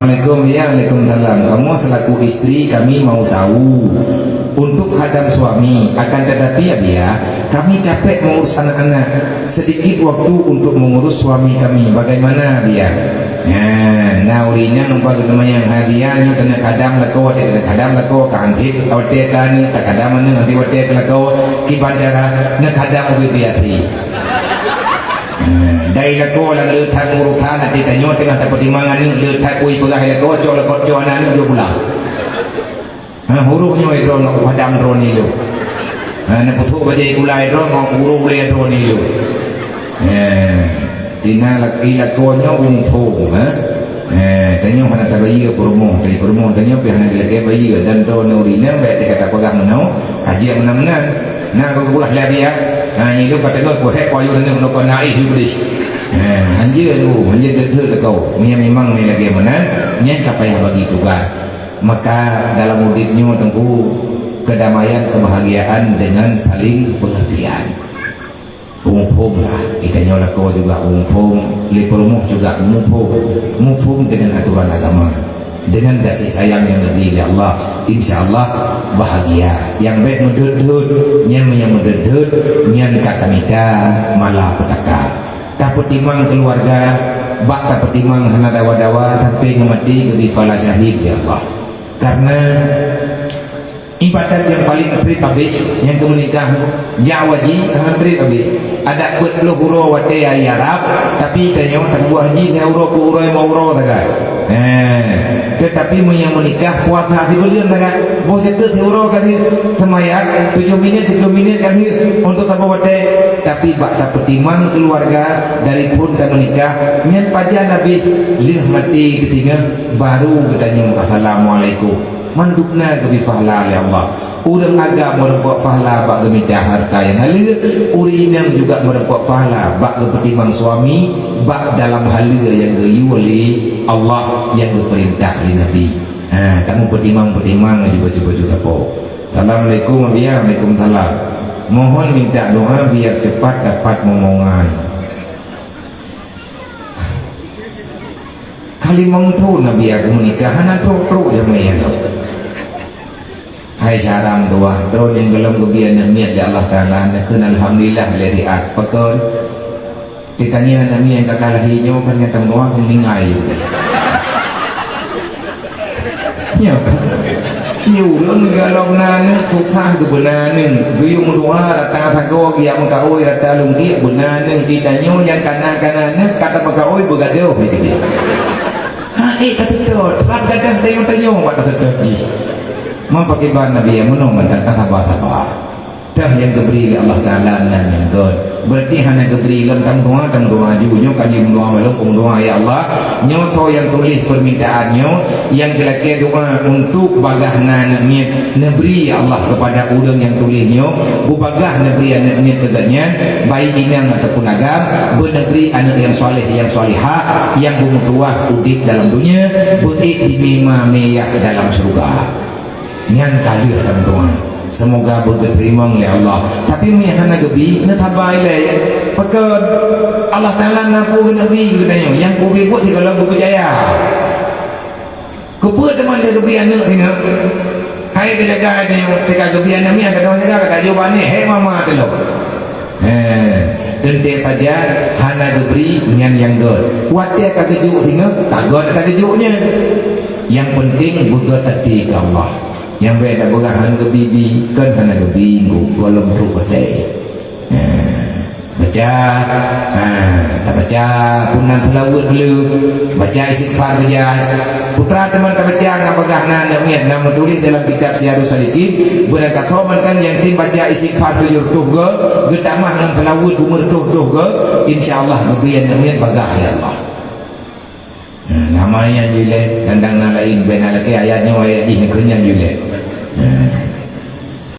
Assalamualaikum, ya Waalaikumsalam. Kamu selaku istri kami mau tahu untuk khadam suami, akan tetapi ya kami capek mengurus anak-anak, sedikit waktu untuk mengurus suami kami, bagaimana dia? Nah urinya nampak namanya harian kena kadam lako, kena kadam lako, kantit awte kan, tak kadam mana nanti awte lako, kibancara nak kadam ubiati. Dari lako lang letak urusan nanti tanya tengah tak pertimbangan ni letak kui pegah lako col anak dia pula. Hurufnya itu nak padam drone ni lu. Nak putuk bajai kulai drone nak huruf le drone ni lu. Dina lako nya umfu. Tanya mana tak bayi ke perumoh, dari perumoh tanya pi hana lagi bayi dan drone urina baik dia kata pegang mana, kaji mana-mana. Nah kau buah lebih ya. Ini kata kau hek payu ni nak naik hibris. Anjir dekat kau. Memang ni lagi mana? Ni tak payah bagi tugas. Maka dalam hidupnya tentu kedamaian, kebahagiaan dengan saling pengertian. Umum lah. Itanya lah kau juga umum. Liperumuh juga umum dengan aturan agama. Dengan kasih sayang yang lebih dari Allah, insya-Allah bahagia. Yang baik mendudut, yang mendudut, yang kata mika malah petaka. Tak pertimang keluarga, bak tak pertimang hana dawa-dawa sampai ngemati kebifala syahid ya Allah. Karena ibadat yang paling habis yang kemenikah jawaji hantri habis. Ada buat huro wate ai Arab, tapi tanya tak buah haji euro ku euro mau euro tak. Tetapi yang menikah puasa di bulan tak. Bos itu euro kasih semayang 7 minit 3 minit kasih untuk apa wate. Tapi bak tak pertimang keluarga dari pun tak menikah nyen pajan habis lih mati ketinggal baru bertanya assalamualaikum. Mandukna ke bifahla ya Allah. Urang agak merepok fahla bak gemita harta yang halir, urinam juga merepok fahla bak kepertimang suami, bak dalam halia yang diuli Allah yang diperintah oleh Nabi. Kamu pertimang baju-baju apa? Assalamualaikum ya Waalaikumsalam. Mohon minta doa biar cepat dapat momongan. Kalimang tu Nabi aku menikah hana truk jamaah tu. Hai saram doa yang gelam kebian niat di Allah Taala nak alhamdulillah leriat pakon ditanya nami yang kakalahinya kan yang doa meningai ya iya urang galau nana susah kebenaran biu doa rata thago dia mengkawai rata lungki benaran ditanya yang kanan kata mengkawai begadau gitu kata sedot rat gadah tanya pada sedot pakai bahan Nabi yang menolong dan tabah dah yang diberi Allah Ta'ala dan yang God berarti hanya diberi dalam doa juga kan yang doa walaupun doa ya Allah nyoso yang tulis permintaannya yang kira-kira doa untuk bagah nanaknya neberi Allah kepada orang yang tulisnya bubagah neberi anaknya tegaknya baik inang ataupun agam bernegeri anak yang soleh yang solihah yang bermutuah udip dalam dunia berik di mima meyah dalam surga nyan kali dalam doa semoga berterima oleh Allah tapi meyahana gebi nak tabai le pakon Allah Taala napu ke nabi ke tanya yang ku buat si kalau ku percaya ku buat teman dia gebi anak tengok hai dia jaga ada yang teka gebi anak ni ada orang jaga ada jawapan ni hey mama tu loh dan dia saja hana gebri nyan yang god watia kagejuk tengok tak god tak kejuknya yang penting buat hati ke Allah yang beda berahan ke bibi kan sana ke bingung golong rupate baca tak baca punan selawat dulu baca istighfar saja putra teman tak baca ngap bagahan nak nama tulis dalam kitab Syiarus Salikin berkata kan yang tim baca istighfar tujuh ke getamah dengan selawat umur tuh ke insyaallah kebrian nak bagah ya Allah. Namanya jule dandang lain ben lagi ayatnya ayat ini kenyang jule